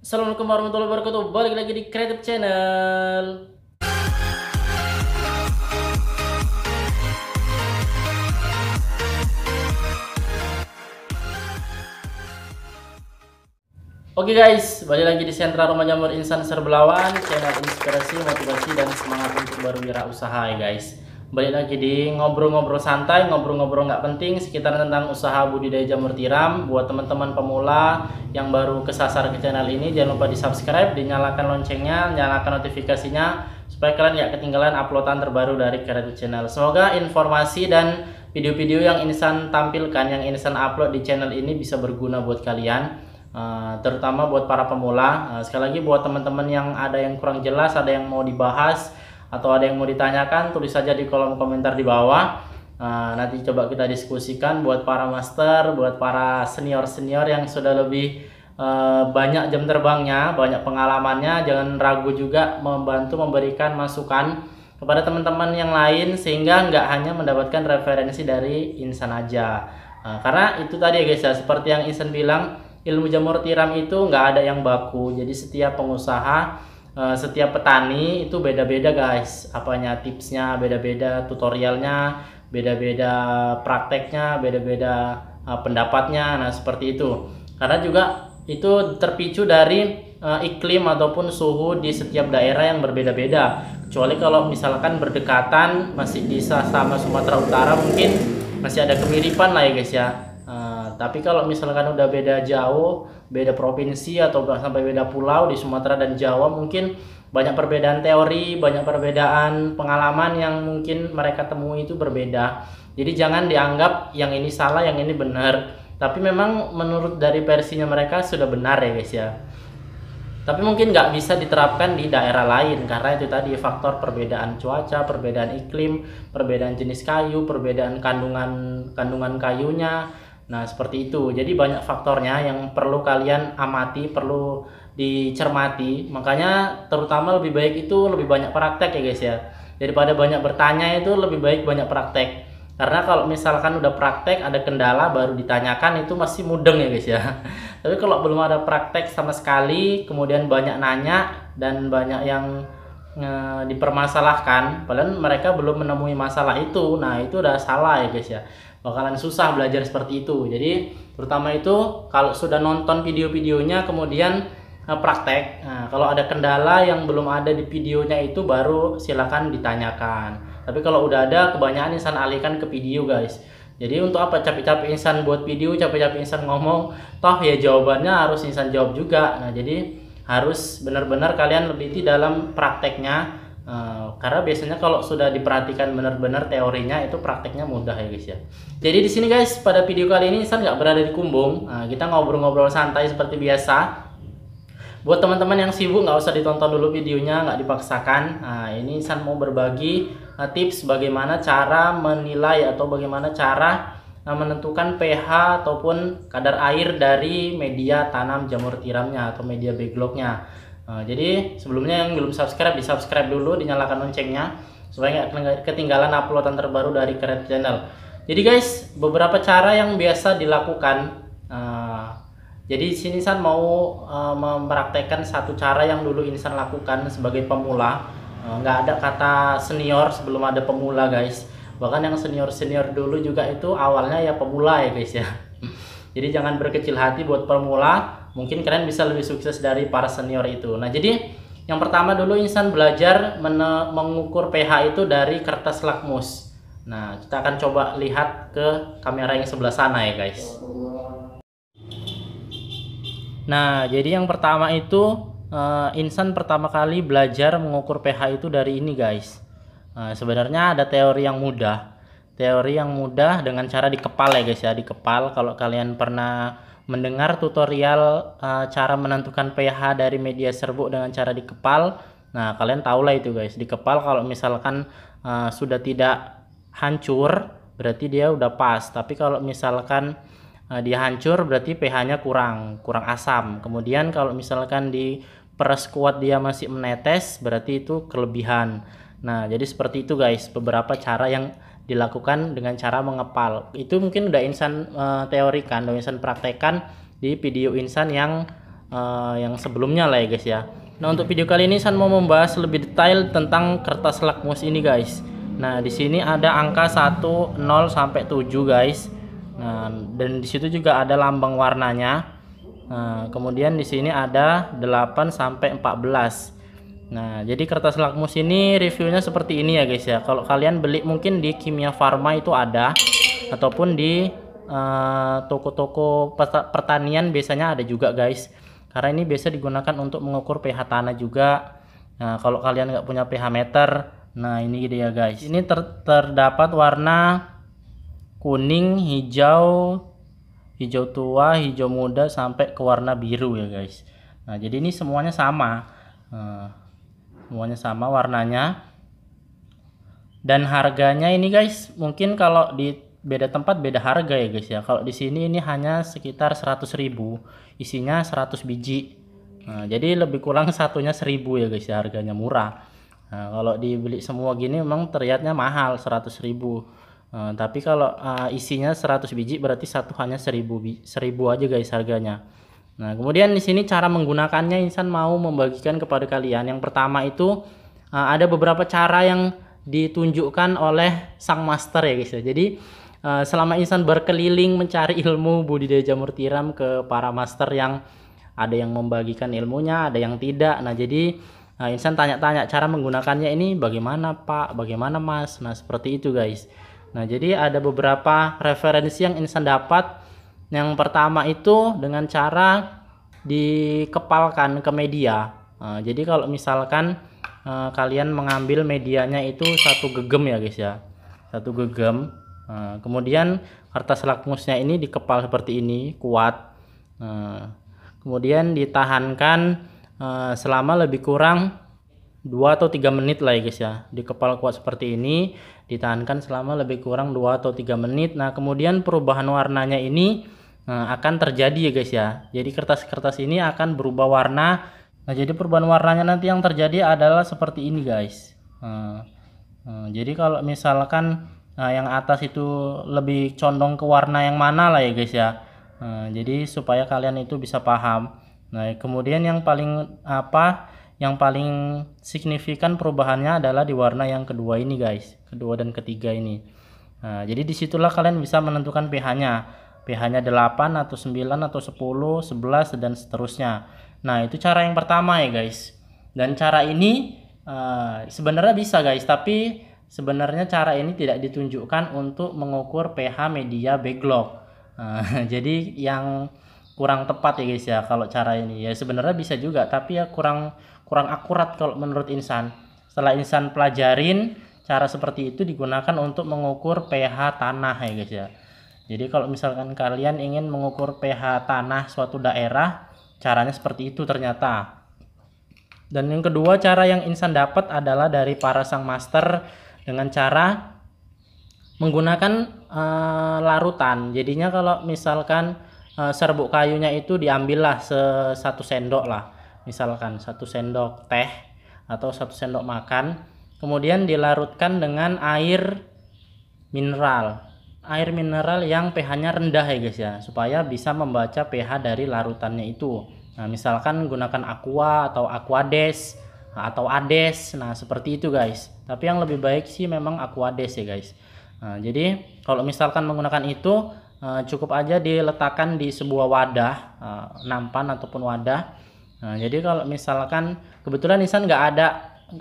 Assalamualaikum warahmatullahi wabarakatuh. Balik lagi di Creative Channel. Oke guys, balik lagi di Sentra Rumah Jamur Insan Serbelawan, channel inspirasi, motivasi, dan semangat untuk berwirausaha ya guys. Balik lagi di ngobrol-ngobrol santai, ngobrol-ngobrol nggak penting sekitar tentang usaha budidaya jamur tiram. Buat teman-teman pemula yang baru kesasar ke channel ini, jangan lupa di subscribe, dinyalakan loncengnya, nyalakan notifikasinya, supaya kalian nggak ketinggalan uploadan terbaru dari Creative Channel. Semoga informasi dan video-video yang Insan tampilkan, yang Insan upload di channel ini bisa berguna buat kalian. Terutama buat para pemula. Sekali lagi buat teman-teman yang ada yang kurang jelas, ada yang mau dibahas atau ada yang mau ditanyakan, tulis saja di kolom komentar di bawah. Nanti coba kita diskusikan. Buat para master, buat para senior-senior yang sudah lebih banyak jam terbangnya, banyak pengalamannya, jangan ragu juga membantu memberikan masukan kepada teman-teman yang lain, sehingga nggak hanya mendapatkan referensi dari Insan aja. Karena itu tadi ya guys ya, seperti yang Insan bilang, ilmu jamur tiram itu nggak ada yang baku. Jadi setiap pengusaha, setiap petani itu beda-beda guys. Apanya tipsnya beda-beda, tutorialnya beda-beda, prakteknya beda-beda, pendapatnya. Nah seperti itu. Karena juga itu terpicu dari iklim ataupun suhu di setiap daerah yang berbeda-beda. Kecuali kalau misalkan berdekatan masih di sama Sumatera Utara, mungkin masih ada kemiripan lah ya guys ya. Tapi kalau misalkan udah beda jauh, beda provinsi atau sampai beda pulau di Sumatera dan Jawa, mungkin banyak perbedaan teori, banyak perbedaan pengalaman yang mungkin mereka temui itu berbeda. Jadi jangan dianggap yang ini salah, yang ini benar. Tapi memang menurut dari versinya mereka sudah benar ya guys ya. Tapi mungkin nggak bisa diterapkan di daerah lain karena itu tadi faktor perbedaan cuaca, perbedaan iklim, perbedaan jenis kayu, perbedaan kandungan kayunya. Nah seperti itu. Jadi banyak faktornya yang perlu kalian amati, perlu dicermati. Makanya terutama lebih baik itu lebih banyak praktek ya guys ya. Daripada banyak bertanya, itu lebih baik banyak praktek. Karena kalau misalkan udah praktek ada kendala baru ditanyakan, itu masih mudeng ya guys ya. Tapi kalau belum ada praktek sama sekali, kemudian banyak nanya dan banyak yang dipermasalahkan, padahal mereka belum menemui masalah itu. Nah itu udah salah ya guys ya, bakalan susah belajar seperti itu. Jadi terutama itu kalau sudah nonton video-videonya kemudian praktek. Nah, kalau ada kendala yang belum ada di videonya itu baru silakan ditanyakan. Tapi kalau udah ada, kebanyakan Insan alihkan ke video guys. Jadi untuk apa capek-capek Insan buat video, capek-capek Insan ngomong, toh ya jawabannya harus Insan jawab juga. Nah jadi harus benar-benar kalian lebih dalam prakteknya. Karena biasanya kalau sudah diperhatikan benar-benar teorinya, itu prakteknya mudah ya guys ya. Jadi di sini guys, pada video kali ini Insan nggak berada di Kumbung. Kita ngobrol-ngobrol santai seperti biasa. Buat teman-teman yang sibuk nggak usah ditonton dulu videonya, nggak dipaksakan. Ini Insan mau berbagi tips bagaimana cara menilai atau bagaimana cara menentukan pH ataupun kadar air dari media tanam jamur tiramnya atau media backlognya. Jadi sebelumnya yang belum subscribe, di subscribe dulu, dinyalakan loncengnya supaya nggak ketinggalan uploadan terbaru dari Creative Channel. Jadi guys, beberapa cara yang biasa dilakukan. Jadi sini Insan mau mempraktekkan satu cara yang dulu Insan lakukan sebagai pemula. Nggak ada kata senior sebelum ada pemula guys. Bahkan yang senior-senior dulu juga itu awalnya ya pemula ya guys ya. Jadi jangan berkecil hati buat pemula. Mungkin kalian bisa lebih sukses dari para senior itu. Nah jadi yang pertama dulu Insan belajar mengukur pH itu dari kertas lakmus. Nah kita akan coba lihat ke kamera yang sebelah sana ya guys. Nah, jadi yang pertama itu Insan pertama kali belajar mengukur pH itu dari ini guys. Sebenarnya ada teori yang mudah. Teori yang mudah dengan cara dikepal ya guys ya, dikepal. Kalau kalian pernah mendengar tutorial cara menentukan pH dari media serbuk dengan cara dikepal, nah kalian tahu lah itu guys. Dikepal kalau misalkan sudah tidak hancur, berarti dia udah pas. Tapi kalau misalkan dia hancur berarti pH-nya kurang asam. Kemudian kalau misalkan diperes kuat dia masih menetes, berarti itu kelebihan. Nah jadi seperti itu guys, beberapa cara yang dilakukan dengan cara mengepal. Itu mungkin udah Insan teorikan, udah Insan praktekkan di video Insan yang yang sebelumnya lah ya guys ya. Nah, untuk video kali ini San mau membahas lebih detail tentang kertas lakmus ini guys. Nah, di sini ada angka 1, 0 sampai 7 guys. Nah, dan di situ juga ada lambang warnanya. Nah, kemudian di sini ada 8 sampai 14. Nah, jadi kertas lakmus ini reviewnya seperti ini ya guys ya. Kalau kalian beli mungkin di Kimia Farma itu ada, ataupun di toko-toko pertanian biasanya ada juga guys. Karena ini biasa digunakan untuk mengukur pH tanah juga. Nah, kalau kalian nggak punya pH meter, nah ini dia guys. Ini terdapat warna kuning, hijau, hijau tua, hijau muda sampai ke warna biru ya guys. Nah, jadi ini semuanya sama. Semuanya sama warnanya. Dan harganya ini guys, mungkin kalau di beda tempat beda harga ya guys ya. Kalau di sini ini hanya sekitar 100.000, isinya 100 biji. Nah, jadi lebih kurang satunya 1.000 ya guys ya, harganya murah. Nah, kalau dibeli semua gini memang terlihatnya mahal 100.000. Tapi kalau isinya 100 biji berarti satu hanya 1.000 aja guys harganya. Nah, kemudian di sini cara menggunakannya Insan mau membagikan kepada kalian. Yang pertama itu ada beberapa cara yang ditunjukkan oleh sang master ya guys ya. Jadi selama Insan berkeliling mencari ilmu budidaya jamur tiram ke para master yang ada yang membagikan ilmunya, ada yang tidak. Nah, jadi Insan tanya-tanya cara menggunakannya ini bagaimana Pak, bagaimana Mas. Nah, seperti itu guys. Nah, jadi ada beberapa referensi yang Insan dapat. Yang pertama itu dengan cara dikepalkan ke media. Jadi kalau misalkan kalian mengambil medianya itu 1 gegem ya guys ya, 1 gegem. Kemudian kertas lakmusnya ini dikepal seperti ini kuat. Kemudian ditahankan selama lebih kurang 2 atau 3 menit lah ya guys ya. Dikepal kuat seperti ini, ditahankan selama lebih kurang 2 atau 3 menit. Nah, kemudian perubahan warnanya ini akan terjadi ya guys ya. Jadi kertas-kertas ini akan berubah warna. Nah, jadi perubahan warnanya nanti yang terjadi adalah seperti ini guys. Jadi kalau misalkan yang atas itu lebih condong ke warna yang mana lah ya guys ya. Jadi supaya kalian itu bisa paham. Nah, kemudian yang paling signifikan perubahannya adalah di warna yang kedua ini guys, kedua dan ketiga ini. Nah, jadi disitulah kalian bisa menentukan pH-nya. pH-nya 8 atau 9 atau 10, 11 dan seterusnya. Nah, itu cara yang pertama ya guys. Dan cara ini sebenarnya bisa guys, tapi sebenarnya cara ini tidak ditunjukkan untuk mengukur pH media backlog. Jadi yang kurang tepat ya guys ya kalau cara ini. Ya sebenarnya bisa juga, tapi ya kurang akurat kalau menurut Insan. Setelah Insan pelajarin, cara seperti itu digunakan untuk mengukur pH tanah ya guys ya. Jadi kalau misalkan kalian ingin mengukur pH tanah suatu daerah, caranya seperti itu ternyata. Dan yang kedua cara yang Insan dapat adalah dari para sang master dengan cara menggunakan larutan. Jadinya kalau misalkan serbuk kayunya itu diambillah 1 sendok lah. Misalkan 1 sendok teh atau 1 sendok makan. Kemudian dilarutkan dengan air mineral. Air mineral yang pH-nya rendah ya guys ya, supaya bisa membaca pH dari larutannya itu. Nah, misalkan gunakan aqua atau aquades atau ades. Nah, seperti itu guys. Tapi yang lebih baik sih memang aquades ya guys. Nah, jadi kalau misalkan menggunakan itu cukup aja diletakkan di sebuah wadah, nampan ataupun wadah. Nah, jadi kalau misalkan kebetulan Insan nggak ada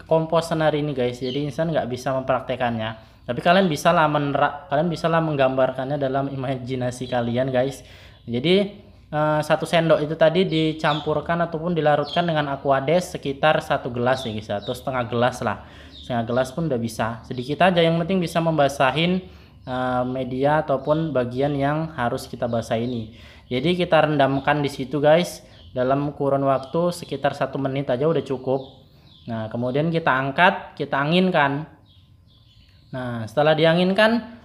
komposen hari ini guys, jadi Insan nggak bisa mempraktekannya. Tapi kalian bisa lah menggambarkannya dalam imajinasi kalian guys. Jadi 1 sendok itu tadi dicampurkan ataupun dilarutkan dengan aquades sekitar 1 gelas ya guys, atau setengah gelas lah. Setengah gelas pun udah bisa. Sedikit aja, yang penting bisa membasahin media ataupun bagian yang harus kita basah ini. Jadi kita rendamkan di situ guys dalam kurun waktu sekitar 1 menit aja udah cukup. Nah, kemudian kita angkat, kita anginkan. Nah, setelah dianginkan,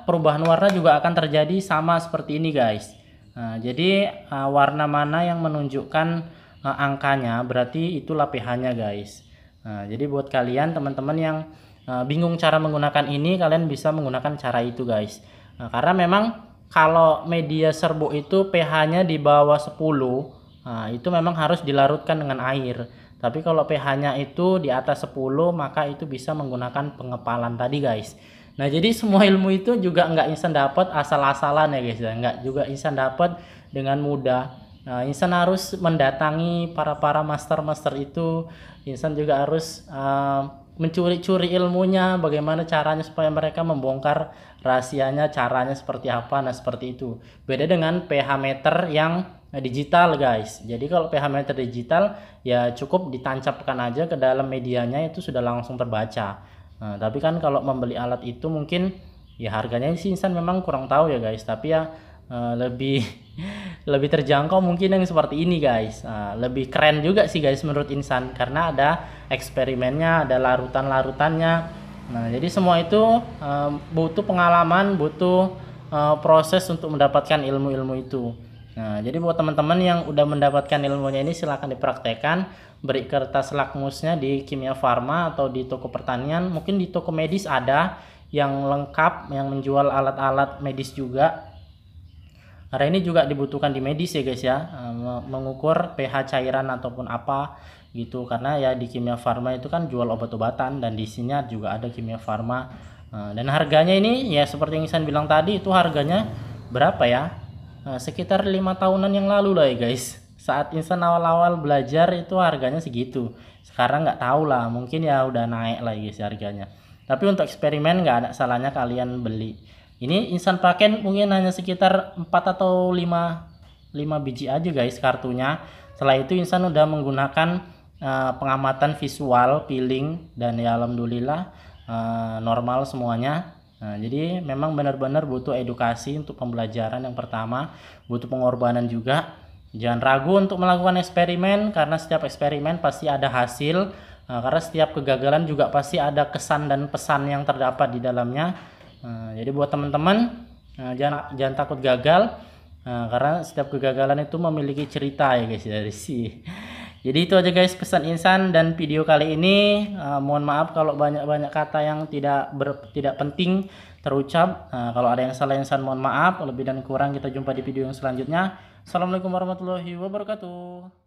perubahan warna juga akan terjadi sama seperti ini guys. Nah, jadi warna mana yang menunjukkan angkanya berarti itulah pH-nya guys. Nah, jadi buat kalian teman-teman yang bingung cara menggunakan ini, kalian bisa menggunakan cara itu guys. Nah, karena memang kalau media serbuk itu pH-nya di bawah 10, Nah, itu memang harus dilarutkan dengan air. Tapi kalau pH-nya itu di atas 10, maka itu bisa menggunakan pengepalan tadi guys. Nah, jadi semua ilmu itu juga nggak insan dapat asal-asalan ya guys ya. Nggak juga insan dapat dengan mudah. Nah, insan harus mendatangi para master-master itu. Insan juga harus mencuri-curi ilmunya, bagaimana caranya supaya mereka membongkar rahasianya, caranya seperti apa. Nah, seperti itu. Beda dengan pH meter yang digital guys. Jadi kalau pH meter digital ya cukup ditancapkan aja ke dalam medianya, itu sudah langsung terbaca. Nah, tapi kan kalau membeli alat itu mungkin ya harganya sih insan memang kurang tahu ya guys, tapi ya lebih lebih terjangkau mungkin yang seperti ini guys. Lebih keren juga sih guys menurut insan, karena ada eksperimennya, ada larutan-larutannya. Nah, jadi semua itu butuh pengalaman, butuh proses untuk mendapatkan ilmu-ilmu itu. Nah, jadi buat teman-teman yang udah mendapatkan ilmunya ini silahkan dipraktekkan, beri kertas lakmusnya di Kimia Farma atau di toko pertanian, mungkin di toko medis ada yang lengkap, yang menjual alat-alat medis juga. Karena ini juga dibutuhkan di medis ya guys ya, mengukur pH cairan ataupun apa gitu, karena ya di Kimia Farma itu kan jual obat-obatan dan di sini juga ada Kimia Farma. Dan harganya ini ya seperti yang Ihsan bilang tadi, itu harganya berapa ya? Sekitar 5 tahunan yang lalu lah ya guys. Saat Ihsan awal-awal belajar itu harganya segitu. Sekarang nggak tahu lah, mungkin ya udah naik lah ya guys harganya. Tapi untuk eksperimen nggak ada salahnya kalian beli. Ini Ihsan pakai mungkin hanya sekitar 4 atau 5 biji aja guys kartunya. Setelah itu Ihsan udah menggunakan pengamatan visual, peeling, dan ya alhamdulillah normal semuanya. Nah, jadi memang benar-benar butuh edukasi untuk pembelajaran yang pertama, butuh pengorbanan juga. Jangan ragu untuk melakukan eksperimen, karena setiap eksperimen pasti ada hasil. Karena setiap kegagalan juga pasti ada kesan dan pesan yang terdapat di dalamnya. Jadi buat teman-teman jangan takut gagal, karena setiap kegagalan itu memiliki cerita ya guys dari si. Jadi itu aja guys pesan Ihsan dan video kali ini. Mohon maaf kalau banyak-banyak kata yang tidak penting terucap. Kalau ada yang salah Ihsan mohon maaf. Lebih dan kurang kita jumpa di video yang selanjutnya. Assalamualaikum warahmatullahi wabarakatuh.